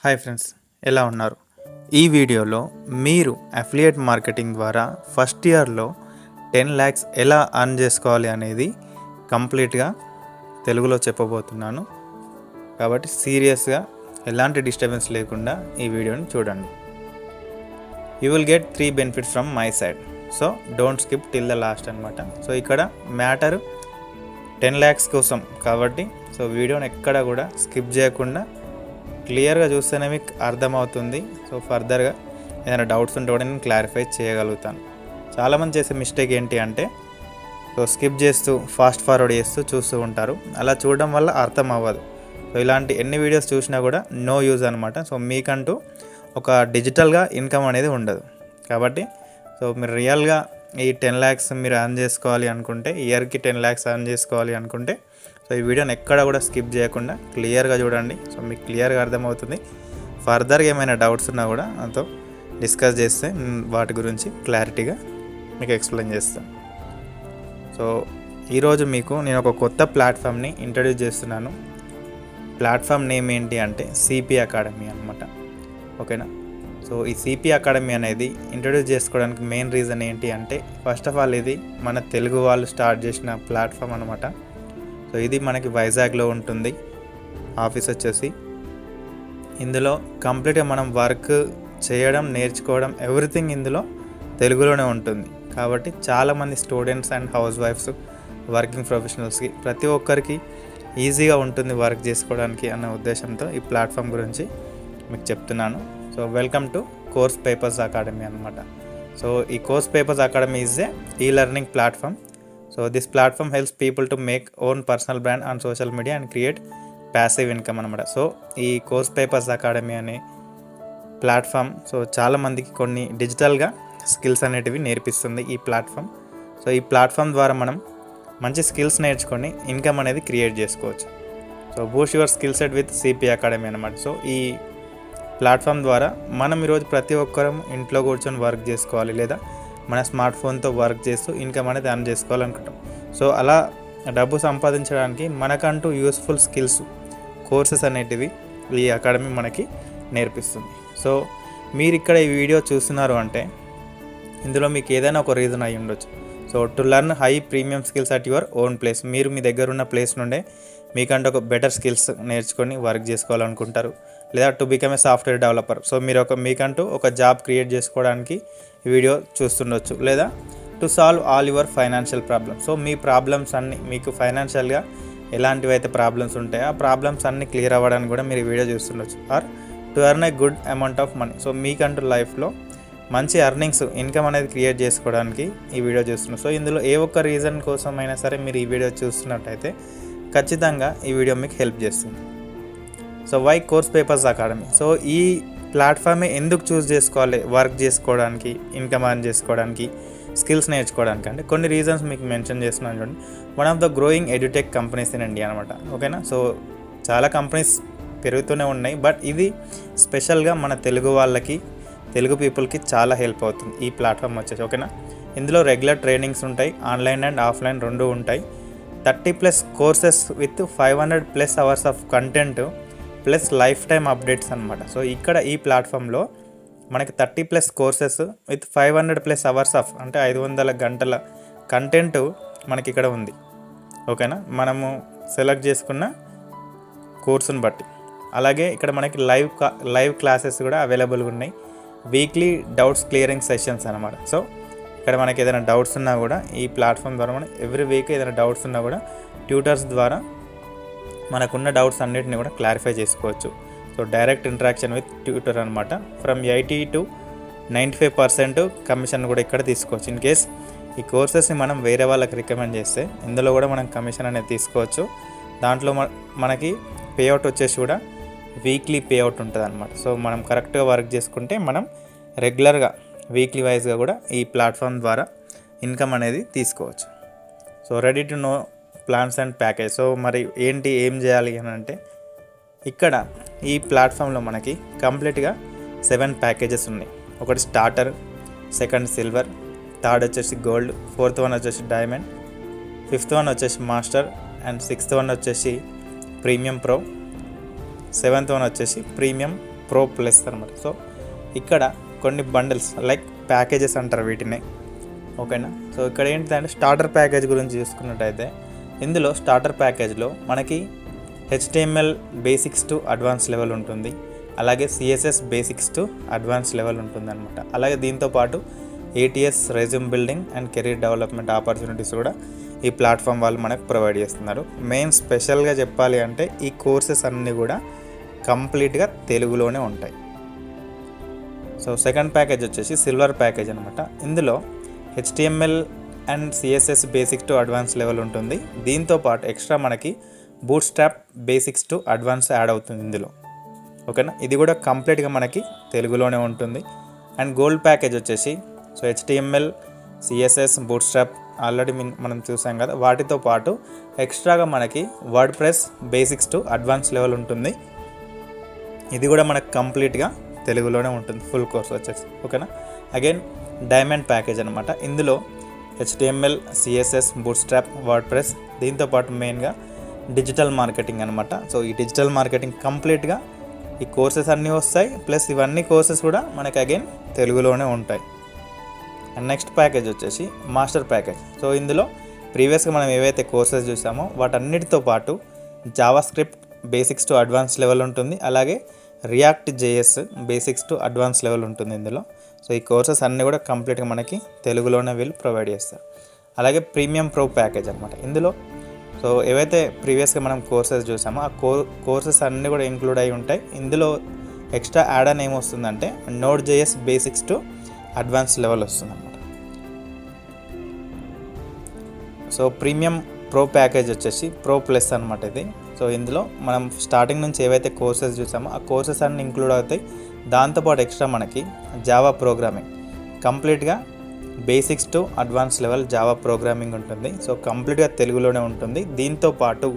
Hi friends, ఎలా ఉన్నారు? ఈ వీడియోలో మీరు అఫిలియేట్ మార్కెటింగ్ ద్వారా ఫస్ట్ ఇయర్లో 10 lakhs ఎలా అర్న్ చేసుకోవాలి అనేది కంప్లీట్గా తెలుగులో చెప్పబోతున్నాను. కాబట్టి సీరియస్గా ఎలాంటి డిస్టర్బెన్స్ లేకుండా ఈ వీడియోని చూడండి. You will get 3 benefits from my side. So don't skip till the last అనమాట. సో ఇక్కడ మ్యాటర్ 10 lakhs కోసం కాబట్టి సో వీడియోని ఎక్కడ కూడా స్కిప్ చేయకుండా క్లియర్గా చూస్తేనే మీకు అర్థమవుతుంది. సో ఫర్దర్గా ఏదైనా డౌట్స్ ఉంటే కూడా నేను క్లారిఫై చేయగలుగుతాను. చాలామంది చేసే మిస్టేక్ ఏంటి అంటే సో స్కిప్ చేస్తూ ఫాస్ట్ ఫార్వర్డ్ చేస్తూ చూస్తూ ఉంటారు. అలా చూడడం వల్ల అర్థం అవ్వదు. సో ఇలాంటి ఎన్ని వీడియోస్ చూసినా కూడా నో యూజ్ అనమాట. సో మీకంటూ ఒక డిజిటల్గా ఇన్కమ్ అనేది ఉండదు. కాబట్టి సో మీరు రియల్గా ఈ 10 lakhs మీరు అర్న్ చేసుకోవాలి అనుకుంటే, ఇయర్కి 10 lakhs అర్న్ చేసుకోవాలి అనుకుంటే సో ఈ వీడియోని ఎక్కడ కూడా స్కిప్ చేయకుండా క్లియర్గా చూడండి. సో మీకు క్లియర్గా అర్థమవుతుంది. ఫర్దర్గా ఏమైనా డౌట్స్ ఉన్నా కూడా నాతో డిస్కస్ చేస్తే వాటి గురించి క్లారిటీగా మీకు ఎక్స్ప్లెయిన్ చేస్తాను. సో ఈరోజు మీకు నేను ఒక కొత్త ప్లాట్ఫామ్ని ఇంట్రడ్యూస్ చేస్తున్నాను. ప్లాట్ఫామ్ నేమ్ ఏంటి అంటే సిపి అకాడమీ అనమాట. ఓకేనా? సో ఈ సిపి అకాడమీ అనేది ఇంట్రడ్యూస్ చేసుకోవడానికి మెయిన్ రీజన్ ఏంటి అంటే ఫస్ట్ ఆఫ్ ఆల్ ఇది మన తెలుగు వాళ్ళు స్టార్ట్ చేసిన ప్లాట్ఫామ్ అనమాట. సో ఇది మనకి వైజాగ్లో ఉంటుంది. ఆఫీస్ వచ్చేసి ఇందులో కంప్లీట్గా మనం వర్క్ చేయడం, నేర్చుకోవడం ఎవ్రీథింగ్ ఇందులో తెలుగులోనే ఉంటుంది. కాబట్టి చాలామంది స్టూడెంట్స్ అండ్ హౌస్ వైఫ్స్, వర్కింగ్ ప్రొఫెషనల్స్కి ప్రతి ఒక్కరికి ఈజీగా ఉంటుంది వర్క్ చేసుకోవడానికి అన్న ఉద్దేశంతో ఈ ప్లాట్ఫామ్ గురించి మీకు చెప్తున్నాను. So welcome to course papers academy అనమాట. సో ఈ course papers academy is a learning platform. So this platform helps people to make own personal brand on social media and create passive income అనమాట. So ఈ course papers academy అనే platform so చాలామందికి కొన్ని డిజిటల్గా skills అనేటివి నేర్పిస్తుంది ఈ platform. So ఈ ప్లాట్ఫామ్ ద్వారా మనం మంచి స్కిల్స్ నేర్చుకొని ఇన్కమ్ అనేది క్రియేట్ చేసుకోవచ్చు. So Boost your skill set with CP academy అనమాట. సో ఈ ప్లాట్ఫామ్ ద్వారా మనం ఈరోజు ప్రతి ఒక్కరం ఇంట్లో కూర్చొని వర్క్ చేసుకోవాలి, లేదా మన స్మార్ట్ ఫోన్తో వర్క్ చేస్తూ ఇన్కమ్ అనేది అర్న్ చేసుకోవాలనుకుంటాం. సో అలా డబ్బు సంపాదించడానికి మనకంటూ యూస్ఫుల్ స్కిల్స్ కోర్సెస్ అనేటివి ఈ అకాడమీ మనకి నేర్పిస్తుంది. సో మీరు ఇక్కడ ఈ వీడియో చూస్తున్నారు అంటే ఇందులో మీకు ఏదైనా ఒక రీజన్ అయి ఉండొచ్చు. So to learn high premium skills at your own place. మీరు మీ దగ్గర ఉన్న ప్లేస్ నుండే మీకంటే ఒక బెటర్ స్కిల్స్ నేర్చుకొని వర్క్ చేసుకోవాలనుకుంటారు, లేదా to become a software developer. So మీరు మీకంటూ ఒక జాబ్ క్రియేట్ చేసుకోవడానికి ఈ వీడియో చూస్తుండొచ్చు, లేదా to solve all your financial problems. So me problems అన్నీ, మీకు ఫైనాన్షియల్గా ఎలాంటివి అయితే ప్రాబ్లమ్స్ ఉంటాయో ఆ ప్రాబ్లమ్స్ అన్నీ క్లియర్ అవ్వడానికి కూడా మీరు ఈ వీడియో చూస్తుండొచ్చు. Or to earn a good amount of money. So మీకంటూ లైఫ్లో మంచి ఎర్నింగ్స్, ఇన్కమ్ అనేది క్రియేట్ చేసుకోవడానికి ఈ వీడియో చూస్తున్నారు. సో ఇందులో ఏ ఒక్క రీజన్ కోసం అయినా సరే మీరు ఈ వీడియో చూస్తున్నట్టయితే ఖచ్చితంగా ఈ వీడియో మీకు హెల్ప్ చేస్తుంది. So why course papers academy. So ఈ ప్లాట్ఫామే ఎందుకు చూస్ చేసుకోవాలి వర్క్ చేసుకోవడానికి, ఇన్కమ్ అర్న్ చేసుకోవడానికి, స్కిల్స్ నేర్చుకోవడానికి అంటే కొన్ని రీజన్స్ మీకు మెన్షన్ చేస్తున్నాను చూడండి. One of the growing edutech companies in India అనమాట. ఓకేనా? సో చాలా కంపెనీస్ పెరుగుతూనే ఉన్నాయి, బట్ ఇది స్పెషల్గా మన తెలుగు వాళ్ళకి, తెలుగు పీపుల్కి చాలా హెల్ప్ అవుతుంది ఈ ప్లాట్ఫామ్ వచ్చేసి. ఓకేనా? ఇందులో రెగ్యులర్ ట్రైనింగ్స్ ఉంటాయి, ఆన్లైన్ అండ్ ఆఫ్లైన్ రెండు ఉంటాయి. 30+ courses with 500+ hours of content plus life time updates అనమాట. సో ఇక్కడ ఈ ప్లాట్ఫామ్లో మనకి 30+ కోర్సెస్ విత్ 500+ అవర్స్ ఆఫ్ అంటే 500 గంటల కంటెంట్ మనకి ఇక్కడ ఉంది. ఓకేనా? మనము సెలెక్ట్ చేసుకున్న కోర్సుని బట్టి. అలాగే ఇక్కడ మనకి లైవ్ క్లాసెస్ కూడా అవైలబుల్గా ఉన్నాయి. వీక్లీ డౌట్స్ క్లియరింగ్ సెషన్స్ అనమాట. సో ఇక్కడ మనకి ఏదైనా డౌట్స్ ఉన్నా కూడా ఈ ప్లాట్ఫామ్ ద్వారా మనం ఎవ్రీ వీక్ ఏదైనా డౌట్స్ ఉన్నా కూడా ట్యూటర్స్ ద్వారా మనకున్న డౌట్స్ అన్నిటిని కూడా క్లారిఫై చేసుకోవచ్చు. So direct interaction with tutor అనమాట. ఫ్రమ్ 80 to 95% కమిషన్ కూడా ఇక్కడ తీసుకోవచ్చు. ఇన్ కేస్ ఈ కోర్సెస్ని మనం వేరే వాళ్ళకి రికమెండ్ చేస్తే ఇందులో కూడా మనం కమిషన్ అనేది తీసుకోవచ్చు. దాంట్లో మనకి పేఅవుట్ వచ్చేసి కూడా వీక్లీ పేఅవుట్ ఉంటుంది అనమాట. సో మనం కరెక్ట్గా వర్క్ చేసుకుంటే మనం రెగ్యులర్గా వీక్లీ వైజ్గా కూడా ఈ ప్లాట్ఫామ్ ద్వారా ఇన్కమ్ అనేది తీసుకోవచ్చు. So ready to know plans and package. So మరి ఏం చేయాలి అని అంటే ఇక్కడ ఈ ప్లాట్ఫామ్లో మనకి కంప్లీట్గా 7 ప్యాకేజెస్ ఉన్నాయి. ఒకటి స్టార్టర్, సెకండ్ సిల్వర్, థర్డ్ వచ్చేసి గోల్డ్, 4th వన్ వచ్చేసి డైమండ్, 5th వన్ వచ్చేసి మాస్టర్ అండ్ 6th వన్ వచ్చేసి ప్రీమియం ప్రో, 7th వన్ వచ్చేసి ప్రీమియం ప్రో ప్లస్ అనమాట. సో ఇక్కడ కొన్ని బండిల్స్ లైక్ ప్యాకేజెస్ అంటారు వీటిని, ఓకేనా. సో ఇక్కడ ఏంటంటే స్టార్టర్ ప్యాకేజ్ గురించి చూసుకున్నట్టయితే ఇందులో స్టార్టర్ ప్యాకేజ్లో మనకి HTML basics to advance level ఉంటుంది, అలాగే CSS basics to advance level ఉంటుంది అనమాట. అలాగే దీంతోపాటు ATS resume building and career development opportunities కూడా ఈ ప్లాట్ఫామ్ వాళ్ళు మనకు ప్రొవైడ్ చేస్తున్నారు. మెయిన్ స్పెషల్గా చెప్పాలి అంటే ఈ కోర్సెస్ అన్నీ కూడా కంప్లీట్గా తెలుగులోనే ఉంటాయి. సో సెకండ్ ప్యాకేజ్ వచ్చేసి సిల్వర్ ప్యాకేజ్ అనమాట. ఇందులో HTML and CSS basics to advance level ఉంటుంది. దీంతోపాటు ఎక్స్ట్రా మనకి boot strap basics to advance add అవుతుంది ఇందులో, ఓకేనా. ఇది కూడా కంప్లీట్గా మనకి తెలుగులోనే ఉంటుంది. అండ్ గోల్డ్ ప్యాకేజ్ వచ్చేసి so HTML CSS boot strap already మనం చూసాం కదా, వాటితో పాటు ఎక్స్ట్రాగా మనకి word press basics to advance level ఉంటుంది. ఇది కూడా మనకు కంప్లీట్గా తెలుగులోనే ఉంటుంది ఫుల్ కోర్స్ వచ్చేసి, ఓకేనా. అగైన్ డైమండ్ ప్యాకేజ్ అనమాట. ఇందులో HTML CSS boot strap word press, దీంతోపాటు మెయిన్గా డిజిటల్ మార్కెటింగ్ అనమాట. సో ఈ డిజిటల్ మార్కెటింగ్ కంప్లీట్గా ఈ కోర్సెస్ అన్నీ వస్తాయి, ప్లస్ ఇవన్నీ కోర్సెస్ కూడా మనకి అగైన్ తెలుగులోనే ఉంటాయి. అండ్ నెక్స్ట్ ప్యాకేజ్ వచ్చేసి మాస్టర్ ప్యాకేజ్. సో ఇందులో ప్రీవియస్గా మనం ఏవైతే కోర్సెస్ చూసామో వాటన్నిటితో పాటు Java script basics to advance level ఉంటుంది, అలాగే react JS basics to advance level ఉంటుంది ఇందులో. సో ఈ కోర్సెస్ అన్నీ కూడా కంప్లీట్గా మనకి తెలుగులోనే వీళ్ళు ప్రొవైడ్ చేస్తారు. అలాగే ప్రీమియం ప్రో ప్యాకేజ్ అనమాట. ఇందులో సో ఏవైతే ప్రీవియస్గా మనం కోర్సెస్ చూసామో ఆ కోర్సెస్ అన్నీ కూడా ఇంక్లూడ్ అయి ఉంటాయి. ఇందులో ఎక్స్ట్రా యాడ్ అని ఏమొస్తుందంటే Node.js basics to advance level వస్తుంది అనమాట. సో ప్రీమియం ప్రో ప్యాకేజ్ వచ్చేసి ప్రో ప్లస్ అనమాట ఇది. సో ఇందులో మనం స్టార్టింగ్ నుంచి ఏవైతే కోర్సెస్ చూసామో ఆ కోర్సెస్ అన్నీ ఇంక్లూడ్ అవుతాయి. దాంతోపాటు ఎక్స్ట్రా మనకి జావా ప్రోగ్రామింగ్ కంప్లీట్గా basics to advance level Java programming ఉంటుంది. సో కంప్లీట్గా తెలుగులోనే ఉంటుంది. దీంతోపాటు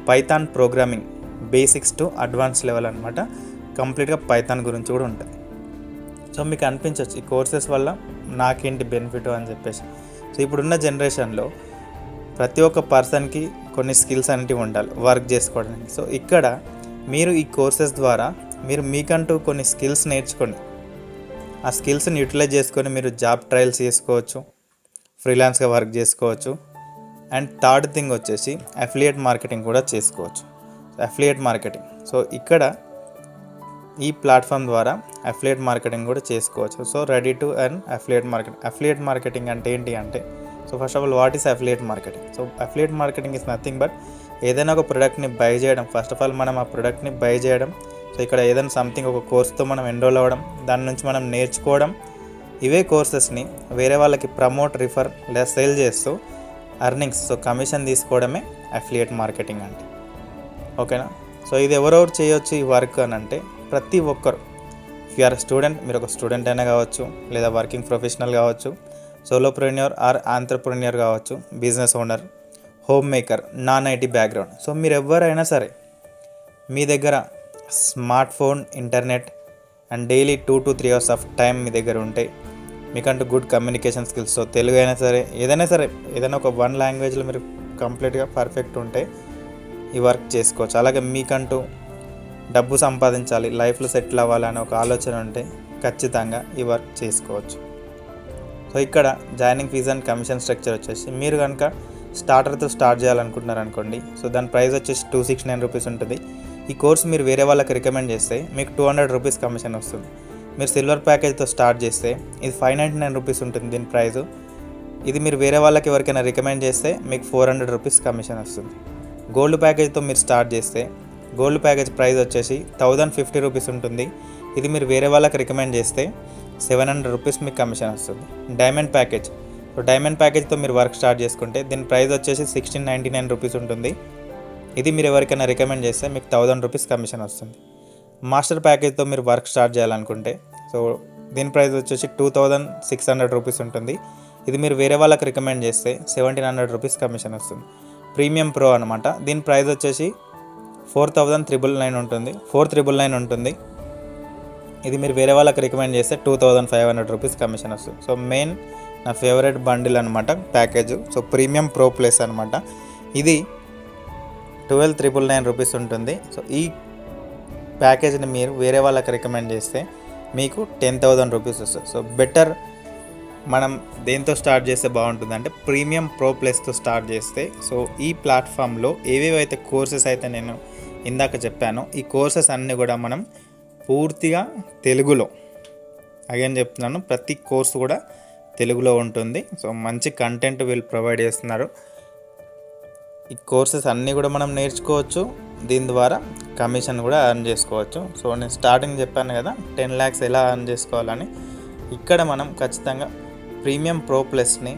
Python programming basics to advance level అనమాట. కంప్లీట్గా పైథాన్ గురించి కూడా ఉంటుంది. సో మీకు అనిపించవచ్చు ఈ కోర్సెస్ వల్ల నాకేంటి బెనిఫిట్ అని చెప్పేసి. సో ఇప్పుడున్న జనరేషన్లో ప్రతి ఒక్క పర్సన్కి కొన్ని స్కిల్స్ అనేటివి ఉండాలి వర్క్ చేసుకోవడానికి. సో ఇక్కడ మీరు ఈ కోర్సెస్ ద్వారా మీరు మీకంటూ కొన్ని స్కిల్స్ నేర్చుకోండి. ఆ స్కిల్స్ని యూటిలైజ్ చేసుకొని మీరు జాబ్ ట్రయల్స్ చేసుకోవచ్చు, ఫ్రీలాన్స్గా వర్క్ చేసుకోవచ్చు. అండ్ థర్డ్ థింగ్ వచ్చేసి అఫిలియేట్ మార్కెటింగ్ కూడా చేసుకోవచ్చు. అఫిలియేట్ మార్కెటింగ్, సో ఇక్కడ ఈ ప్లాట్ఫామ్ ద్వారా అఫిలియేట్ మార్కెటింగ్ కూడా చేసుకోవచ్చు. So ready to earn affiliate marketing. Affiliate marketing అంటే ఏంటి అంటే, so first of all what is affiliate marketing? So affiliate marketing is nothing but ఏదైనా ఒక ప్రోడక్ట్ని బై చేయడం. ఫస్ట్ ఆఫ్ ఆల్ మనం ఆ ప్రోడక్ట్ని బై చేయడం. సో ఇక్కడ ఏదైనా సంథింగ్ ఒక కోర్స్తో మనం ఎన్రోల్ అవ్వడం, దాని నుంచి మనం నేర్చుకోవడం, ఇవే కోర్సెస్ని వేరే వాళ్ళకి ప్రమోట్, రిఫర్ లేదా సేల్ చేస్తూ అర్నింగ్స్, సో కమిషన్ తీసుకోవడమే అఫిలియేట్ మార్కెటింగ్ అంటే, ఓకేనా. సో ఇది ఎవరెవరు చేయొచ్చు ఈ వర్క్ అని అంటే ప్రతి ఒక్కరు. ఇఫ్ యు ఆర్ స్టూడెంట్, మీరు ఒక స్టూడెంట్ అయినా కావచ్చు, లేదా వర్కింగ్ ప్రొఫెషనల్ కావచ్చు, సోలోప్రెన్యూర్ ఆర్ ఆంట్రప్రెన్యూర్ కావచ్చు, business owner, homemaker, non IT background. So మీరు ఎవరైనా సరే మీ దగ్గర smart phone, internet and daily 2 to 3 hours of time మీ దగ్గర ఉంటే, మీకంటూ good communication skills, so Telugu అయినా సరే ఏదైనా ఒక 1 లాంగ్వేజ్లో మీరు కంప్లీట్గా పర్ఫెక్ట్ ఉంటే ఈ వర్క్ చేసుకోవచ్చు. అలాగే మీకంటూ డబ్బు సంపాదించాలి, లైఫ్లో సెటిల్ అవ్వాలని ఒక ఆలోచన ఉంటే ఖచ్చితంగా ఈ వర్క్ చేసుకోవచ్చు. సో ఇక్కడ joining fee and commission structure వచ్చేసి మీరు కనుక స్టార్టర్తో స్టార్ట్ చేయాలనుకుంటున్నారు అనుకోండి, సో దాని ప్రైస్ వచ్చేసి 269 రూపీస్ ఉంటుంది. ఈ కోర్స్ మీరు వేరే వాళ్ళకి రికమెండ్ చేస్తే మీకు 200 రూపీస్ కమిషన్ వస్తుంది. మీరు సిల్వర్ ప్యాకేజ్తో స్టార్ట్ చేస్తే ఇది 599 రూపీస్ ఉంటుంది దీని ప్రైజు. ఇది మీరు వేరే వాళ్ళకి ఎవరికైనా రికమెండ్ చేస్తే మీకు 400 రూపీస్ కమిషన్ వస్తుంది. గోల్డ్ ప్యాకేజ్తో మీరు స్టార్ట్ చేస్తే గోల్డ్ ప్యాకేజ్ ప్రైస్ వచ్చేసి 1050 రూపీస్ ఉంటుంది. ఇది మీరు వేరే వాళ్ళకి రికమెండ్ చేస్తే 700 రూపీస్ మీకు కమిషన్ వస్తుంది. డైమండ్ ప్యాకేజ్, సో డైమండ్ ప్యాకేజ్తో మీరు వర్క్ స్టార్ట్ చేసుకుంటే దీని ప్రైస్ వచ్చేసి 1699 రూపీస్ ఉంటుంది. ఇది మీరు ఎవరికైనా రికమెండ్ చేస్తే మీకు 1000 రూపీస్ కమిషన్ వస్తుంది. మాస్టర్ ప్యాకేజ్తో మీరు వర్క్ స్టార్ట్ చేయాలనుకుంటే సో దీని ప్రైస్ వచ్చేసి 2600 రూపీస్ ఉంటుంది. ఇది మీరు వేరే వాళ్ళకి రికమెండ్ చేస్తే 1700 రూపీస్ కమిషన్ వస్తుంది. ప్రీమియం ప్రో అనమాట, దీని ప్రైస్ వచ్చేసి 4999 ఉంటుంది, 4999 ఉంటుంది. ఇది మీరు వేరే వాళ్ళకి రికమెండ్ చేస్తే 2500 రూపీస్ కమిషన్ వస్తుంది. సో మెయిన్ నా ఫేవరెట్ బండిల్ అనమాట package. So premium pro plus అనమాట. ఇది 12999 రూపీస్ ఉంటుంది. సో ఈ ప్యాకేజ్ని మీరు వేరే వాళ్ళకి రికమెండ్ చేస్తే మీకు 10,000 రూపీస్ వస్తుంది. సో బెటర్ మనం దేంతో స్టార్ట్ చేస్తే బాగుంటుంది అంటే ప్రీమియం ప్రో ప్లస్తో స్టార్ట్ చేస్తే. సో ఈ ప్లాట్ఫామ్లో ఏవేవైతే కోర్సెస్ అయితే నేను ఇందాక చెప్పానో ఈ కోర్సెస్ అన్నీ కూడా మనం పూర్తిగా తెలుగులో, అగైన్ చెప్తున్నాను, ప్రతి కోర్సు కూడా తెలుగులో ఉంటుంది. సో మంచి కంటెంట్ వీళ్ళు ప్రొవైడ్ చేస్తున్నారు. ఈ కోర్సెస్ అన్నీ కూడా మనం నేర్చుకోవచ్చు, దీని ద్వారా కమిషన్ కూడా ఎర్న్ చేసుకోవచ్చు. సో నేను స్టార్టింగ్ చెప్పాను కదా 10 lakhs ఎలా ఎర్న్ చేసుకోవాలని. ఇక్కడ మనం ఖచ్చితంగా ప్రీమియం ప్రో ప్లస్ని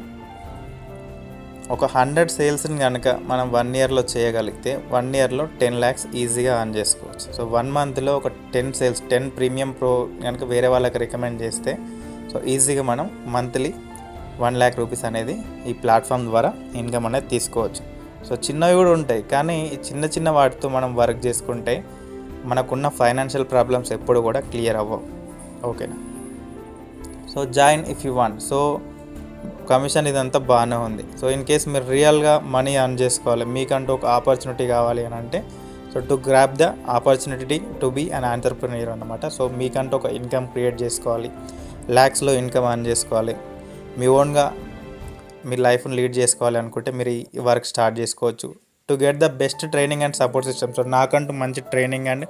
ఒక 100 సేల్స్ని కనుక మనం 1 yearలో చేయగలిగితే 1 yearలో 10 lakhs ఈజీగా ఎర్న్ చేసుకోవచ్చు. సో 1 monthలో ఒక 10 సేల్స్ 10 ప్రీమియం ప్రో కనుక వేరే వాళ్ళకి రికమెండ్ చేస్తే సో ఈజీగా మనం మంత్లీ 1 lakh రూపీస్ అనేది ఈ ప్లాట్ఫామ్ ద్వారా ఇన్కమ్ అనేది తీసుకోవచ్చు. సో చిన్నవి కూడా ఉంటాయి, కానీ ఈ చిన్న చిన్న వాటితో మనం వర్క్ చేసుకుంటే మనకున్న ఫైనాన్షియల్ ప్రాబ్లమ్స్ ఎప్పుడు కూడా క్లియర్ అవ్వవు. ఓకేనా? So join if you want. So commission ఇదంతా బాగానే ఉంది. సో ఇన్ కేస్ మీరు రియల్గా మనీ ఎర్న్ చేసుకోవాలి, మీకంటూ ఒక ఆపర్చునిటీ కావాలి అని అంటే so to grab the opportunity to be an entrepreneur అన్నమాట. సో మీకంటూ ఒక ఇన్కమ్ క్రియేట్ చేసుకోవాలి, ల్యాక్స్లో ఇన్కమ్ ఎర్న్ చేసుకోవాలి, మీ ఓన్గా మీ లైఫ్ని లీడ్ చేసుకోవాలి అనుకుంటే మీరు ఈ వర్క్ స్టార్ట్ చేసుకోవచ్చు. To get the best training and support system. So నాకంటూ మంచి ట్రైనింగ్ అండ్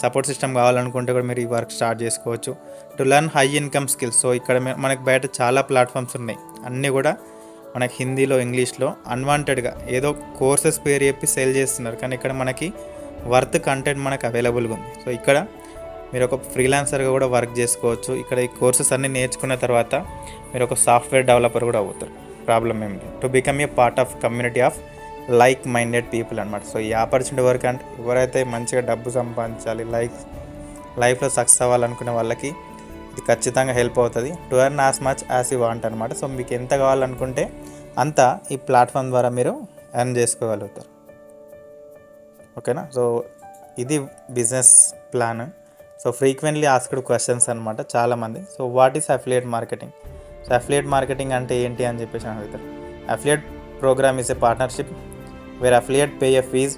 సపోర్ట్ సిస్టమ్ కావాలనుకుంటే కూడా మీరు ఈ వర్క్ స్టార్ట్ చేసుకోవచ్చు. To learn high income skills. So ఇక్కడ మనకి బయట చాలా ప్లాట్ఫామ్స్ ఉన్నాయి, అన్నీ కూడా మనకి హిందీలో ఇంగ్లీష్లో అన్వాంటెడ్గా ఏదో కోర్సెస్ పేరు చెప్పి సేల్ చేస్తున్నారు, కానీ ఇక్కడ మనకి వర్త్ కంటెంట్ మనకు అవైలబుల్గా ఉంది. సో ఇక్కడ మీరు ఒక ఫ్రీలాన్సర్గా కూడా వర్క్ చేసుకోవచ్చు. ఇక్కడ ఈ కోర్సెస్ అన్నీ నేర్చుకున్న తర్వాత మీరు ఒక సాఫ్ట్వేర్ డెవలపర్ కూడా అవుతారు, ప్రాబ్లం ఏం లేదు. To become a part of community of like minded people అనమాట. సో ఈ ఆపర్చునిటీ వర్క్ అంటే ఎవరైతే మంచిగా డబ్బు సంపాదించాలి, లైఫ్లో సక్సెస్ అవ్వాలనుకునే వాళ్ళకి ఇది ఖచ్చితంగా హెల్ప్ అవుతుంది. To earn as much as you want అనమాట. సో మీకు ఎంత కావాలనుకుంటే అంత ఈ ప్లాట్ఫామ్ ద్వారా మీరు ఎర్న్ చేసుకోగలుగుతారు. ఓకేనా? సో ఇది business plan. So frequently asked questions అనమాట చాలామంది. So what is affiliate marketing? So affiliate marketing అంటే ఏంటి అని చెప్పేసి అడుగుతారు. Affiliate program is a partnership where affiliate pay a fee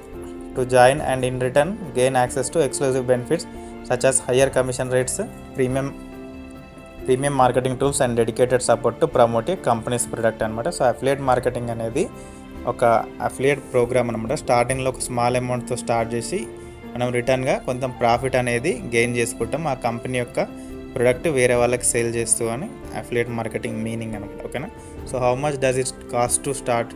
to join and in return gain access to exclusive benefits such as higher commission rates, premium marketing tools and dedicated support to promote a companies product అనమాట. So affiliate marketing అనేది ఒక affiliate programme అనమాట. స్టార్టింగ్లో ఒక small అమౌంట్తో start చేసి మనం రిటర్న్గా కొంత profit అనేది గెయిన్ చేసుకుంటాం, ఆ కంపెనీ యొక్క ప్రొడక్ట్ వేరే వాళ్ళకి సేల్ చేస్తూ అని అఫిలియేట్ మార్కెటింగ్ మీనింగ్ అనమాట. ఓకేనా? So how much does it cost to start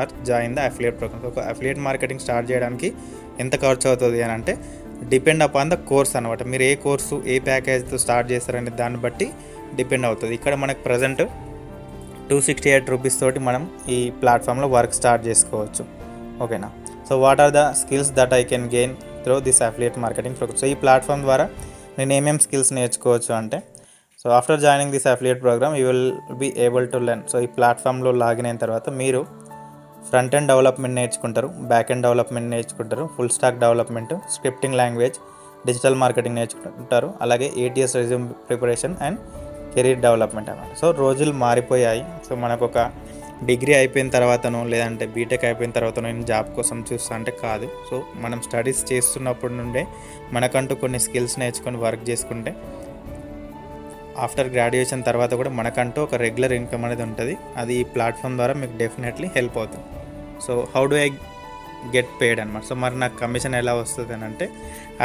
or join the affiliate program? ఒక అఫిలియేట్ మార్కెటింగ్ స్టార్ట్ చేయడానికి ఎంత ఖర్చు అవుతుంది అని అంటే డిపెండ్ అపాన్ ద కోర్స్ అనమాట. మీరు ఏ కోర్సు ఏ ప్యాకేజ్తో స్టార్ట్ చేస్తారనే దాన్ని బట్టి డిపెండ్ అవుతుంది. ఇక్కడ మనకు ప్రజెంట్ 268 రూపీస్ తోటి మనం ఈ ప్లాట్ఫామ్లో వర్క్ స్టార్ట్ చేసుకోవచ్చు. ఓకేనా? So what are the skills that I can gain through this affiliate marketing program? So ఈ ప్లాట్ఫామ్ ద్వారా నేను ఏమేమి స్కిల్స్ నేర్చుకోవచ్చు అంటే so after joining this affiliate program you will be able to learn. So ఈ ప్లాట్ఫామ్లో లాగిన్ అయిన తర్వాత మీరు ఫ్రంట్ ఎండ్ డెవలప్మెంట్ నేర్చుకుంటారు, బ్యాక్ ఎండ్ డెవలప్మెంట్ నేర్చుకుంటారు, full stack development, scripting language, digital marketing నేర్చుకుంటారు, అలాగే ATS resume preparation and career development అన్నమాట. సో రోజులు మారిపోయాయి. సో మనకు ఒక డిగ్రీ అయిపోయిన తర్వాతనో లేదంటే బీటెక్ అయిపోయిన తర్వాతనో నేను జాబ్ కోసం చూస్తా అంటే కాదు. సో మనం స్టడీస్ చేస్తున్నప్పటి నుండే మనకంటూ కొన్ని స్కిల్స్ నేర్చుకొని వర్క్ చేసుకుంటే ఆఫ్టర్ గ్రాడ్యుయేషన్ తర్వాత కూడా మనకంటూ ఒక రెగ్యులర్ ఇన్కమ్ అనేది ఉంటుంది. అది ఈ ప్లాట్ఫామ్ ద్వారా మీకు డెఫినెట్లీ హెల్ప్ అవుతుంది. So how do I get paid అనమాట. సో మరి నాకు కమిషన్ ఎలా వస్తుంది అని అంటే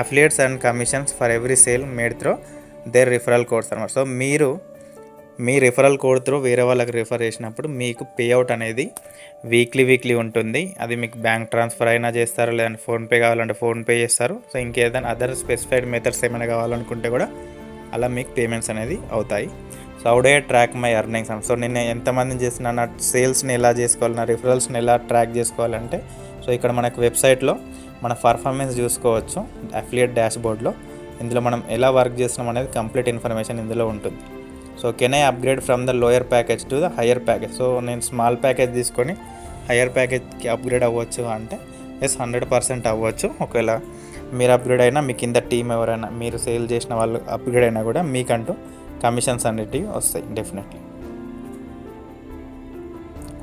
affiliates and commissions for every sale made through their referral codes అనమాట. సో మీరు మీ రిఫరల్ కోడ్ త్రూ వేరే వాళ్ళకి రిఫర్ చేసినప్పుడు మీకు పే అవుట్ అనేది వీక్లీ ఉంటుంది. అది మీకు బ్యాంక్ ట్రాన్స్ఫర్ అయినా చేస్తారు, లేదంటే ఫోన్పే కావాలంటే ఫోన్పే చేస్తారు. సో ఇంకేదైనా అదర్ స్పెసిఫైడ్ మెథడ్స్ ఏమైనా కావాలనుకుంటే కూడా అలా మీకు పేమెంట్స్ అనేది అవుతాయి. So how do I track my earnings? So నేను ఎంతమందిని చేసిన నా సేల్స్ని ఎలా చేసుకోవాలి, నా రిఫరల్స్ని ఎలా ట్రాక్ చేసుకోవాలంటే సో ఇక్కడ మనకు వెబ్సైట్లో మన పర్ఫార్మెన్స్ చూసుకోవచ్చు అఫిలియేట్ డాష్బోర్డ్లో. ఇందులో మనం ఎలా వర్క్ చేస్తున్నాం అనేది కంప్లీట్ ఇన్ఫర్మేషన్ ఇందులో ఉంటుంది. So can I upgrade from the lower package to the higher package? So నేను స్మాల్ ప్యాకేజ్ తీసుకొని హయ్యర్ ప్యాకేజ్కి అప్గ్రేడ్ అవ్వచ్చు అంటే ఎస్ 100% అవ్వచ్చు. ఒకవేళ మీరు అప్గ్రేడ్ అయినా మీ కింద టీం ఎవరైనా మీరు సేల్ చేసిన వాళ్ళు అప్గ్రేడ్ అయినా కూడా మీకంటూ కమిషన్స్ అనేటివి వస్తాయి definitely.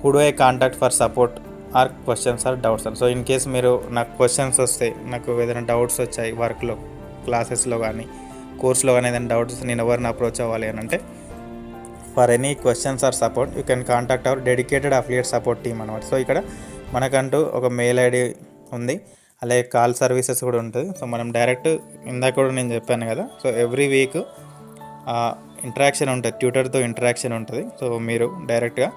Who do I contact for support or questions or doubts? So in case మీరు నాకు క్వశ్చన్స్ వస్తాయి, నాకు ఏదైనా డౌట్స్ వచ్చాయి వర్క్లో, క్లాసెస్లో కానీ కోర్స్లో కానీ ఏదైనా డౌట్స్ నేను ఎవరిని అప్రోచ్ అవ్వాలి అని అంటే for any questions or support you can contact our dedicated affiliate support team అనమాట. సో ఇక్కడ మనకంటూ ఒక మెయిల్ ఐడి ఉంది, అలాగే కాల్ సర్వీసెస్ కూడా ఉంటుంది. సో మనం డైరెక్ట్ ఇందాక కూడా నేను చెప్పాను కదా, సో ఎవ్రీ వీక్ ఇంటరాక్షన్ ఉంటుంది, ట్యూటర్తో ఇంటరాక్షన్ ఉంటుంది. సో మీరు డైరెక్ట్గా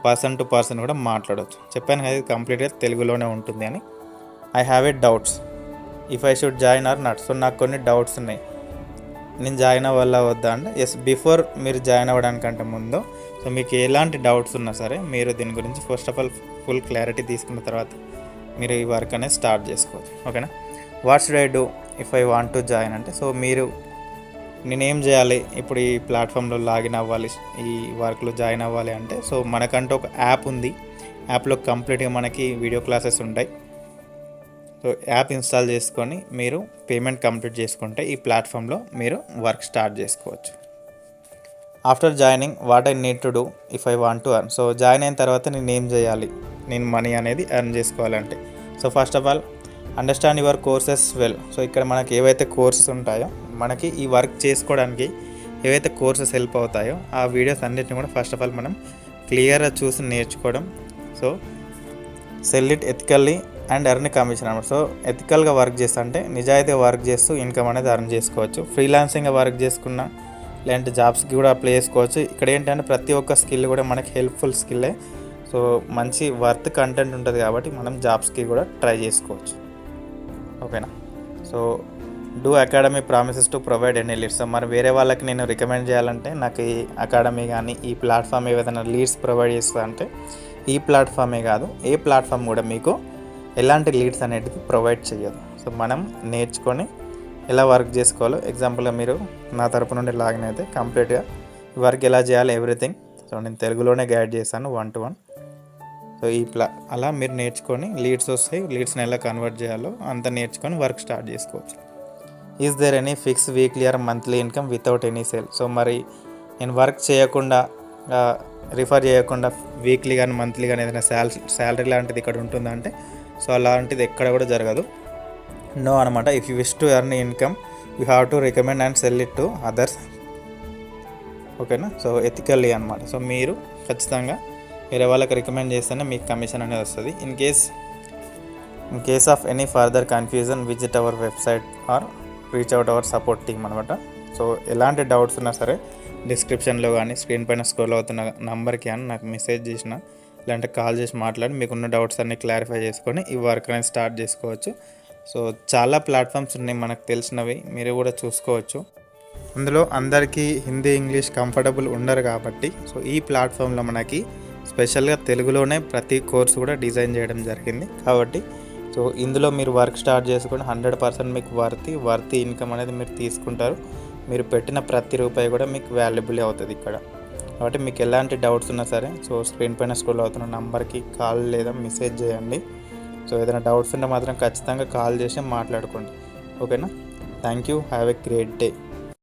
పర్సన్ టు పర్సన్ కూడా మాట్లాడవచ్చు. చెప్పాను కదా ఇది కంప్లీట్గా తెలుగులోనే ఉంటుంది అని. I have a doubts if I should join or not. So నాకు కొన్ని డౌట్స్ ఉన్నాయి, నేను జాయిన్ అవ్వాలా వద్దా అంటే ఎస్. బిఫోర్ మీరు జాయిన్ అవ్వడానికంటే ముందు సో మీకు ఎలాంటి డౌట్స్ ఉన్నా సరే మీరు దీని గురించి first of all full clarity తీసుకున్న తర్వాత మీరు ఈ వర్క్ అనేది స్టార్ట్ చేసుకోవచ్చు. ఓకేనా. What should I do if I want to join అంటే, సో మీరు నేనేం చేయాలి ఇప్పుడు ఈ ప్లాట్ఫామ్లో లాగిన్ అవ్వాలి, ఈ వర్క్లో జాయిన్ అవ్వాలి అంటే, సో మనకంటూ ఒక యాప్ ఉంది, యాప్లో కంప్లీట్గా మనకి వీడియో క్లాసెస్ ఉంటాయి. సో యాప్ ఇన్స్టాల్ చేసుకొని మీరు పేమెంట్ కంప్లీట్ చేసుకుంటే ఈ ప్లాట్ఫామ్లో మీరు వర్క్ స్టార్ట్ చేసుకోవచ్చు. After joining what I need to do if I want to earn. So join అయిన తర్వాత నేను ఏం చేయాలి, నేను మనీ అనేది ఎర్న్ చేసుకోవాలంటే, so first of all understand your courses well. So ఇక్కడ మనకి ఏవైతే కోర్సెస్ ఉంటాయో, మనకి ఈ వర్క్ చేసుకోవడానికి ఏవైతే కోర్సెస్ హెల్ప్ అవుతాయో ఆ వీడియోస్ అన్నిటిని కూడా ఫస్ట్ ఆఫ్ ఆల్ మనం క్లియర్గా చూసి నేర్చుకోవడం. So sell it ethically and earn commission అనమాట. సో ఎథికల్గా వర్క్ చేస్తా అంటే నిజాయితీగా వర్క్ చేస్తూ ఇన్కమ్ అనేది ఎర్న్ చేసుకోవచ్చు. ఫ్రీలాన్సింగ్గా వర్క్ చేసుకున్న లేదంటే జాబ్స్కి కూడా అప్లై చేసుకోవచ్చు. ఇక్కడ ఏంటంటే ప్రతి ఒక్క స్కిల్ కూడా మనకి హెల్ప్ఫుల్ స్కిల్లే. సో మంచి వర్త్ కంటెంట్ ఉంటుంది కాబట్టి మనం జాబ్స్కి కూడా ట్రై చేసుకోవచ్చు. ఓకేనా. So do academy promises to provide any leads. మరి వేరే వాళ్ళకి నేను రికమెండ్ చేయాలంటే నాకు ఈ అకాడమీ కానీ ఈ ప్లాట్ఫామ్ ఏదైనా లీడ్స్ ప్రొవైడ్ చేస్తా అంటే ఈ ప్లాట్ఫామే కాదు ఏ ప్లాట్ఫామ్ కూడా మీకు ఎలాంటి లీడ్స్ అనేటివి ప్రొవైడ్ చేయదు. సో మనం నేర్చుకొని ఎలా వర్క్ చేసుకోవాలో, ఎగ్జాంపుల్గా మీరు నా తరపు నుండి లాగిన్ అయితే కంప్లీట్గా వర్క్ ఎలా చేయాలి ఎవ్రీథింగ్ సో నేను తెలుగులోనే గైడ్ చేశాను 1-to-1. సో అలా మీరు నేర్చుకొని లీడ్స్ వస్తాయి, లీడ్స్ని ఎలా కన్వర్ట్ చేయాలో అంత నేర్చుకొని వర్క్ స్టార్ట్ చేసుకోవచ్చు. Is there any fix weekly or monthly income without any sale. So మరి నేను వర్క్ చేయకుండా రిఫర్ చేయకుండా వీక్లీ కానీ మంత్లీ కానీ ఏదైనా శాలరీ లాంటిది ఇక్కడ ఉంటుందంటే సో అలాంటిది ఎక్కడ కూడా జరగదు. నో అనమాట. If you wish to earn income you have to recommend and sell it to others. ఓకేనా. సో ఎథికల్లీ అనమాట. సో మీరు ఖచ్చితంగా వేరే వాళ్ళకి రికమెండ్ చేస్తేనే మీకు కమిషన్ అనేది వస్తుంది. In case of any further confusion visit our website are reach out our support team అనమాట. సో ఎలాంటి డౌట్స్ ఉన్నా సరే డిస్క్రిప్షన్లో కానీ స్క్రీన్ పైన స్క్రోల్ అవుతున్న నంబర్కి అని నాకు మెసేజ్ చేసిన లేదంటే కాల్ చేసి మాట్లాడి మీకున్న డౌట్స్ అన్నీ క్లారిఫై చేసుకొని ఈ వర్క్ అనేది స్టార్ట్ చేసుకోవచ్చు. సో చాలా ప్లాట్ఫామ్స్ ఉన్నాయి మనకు తెలిసినవి, మీరు కూడా చూసుకోవచ్చు. అందులో అందరికీ హిందీ ఇంగ్లీష్ కంఫర్టబుల్ ఉండరు కాబట్టి సో ఈ ప్లాట్ఫామ్లో మనకి స్పెషల్గా తెలుగులోనే ప్రతి కోర్సు కూడా డిజైన్ చేయడం జరిగింది కాబట్టి సో ఇందులో మీరు వర్క్ స్టార్ట్ చేసుకొని 100% మీకు వర్తీ ఇన్కమ్ అనేది మీరు తీసుకుంటారు. మీరు పెట్టిన ప్రతి రూపాయి కూడా మీకు వాల్యుబుల్ అవుతుంది ఇక్కడ. కాబట్టి మీకు ఎలాంటి డౌట్స్ ఉన్నా సరే సో స్క్రీన్ పైన స్క్రోల్ అవుతున్న నంబర్కి కాల్ లేదా మెసేజ్ చేయండి. సో ఏదైనా డౌట్స్ ఉంటే మాత్రం ఖచ్చితంగా కాల్ చేసి మాట్లాడుకోండి. ఓకేనా. Thank you. Have a great day.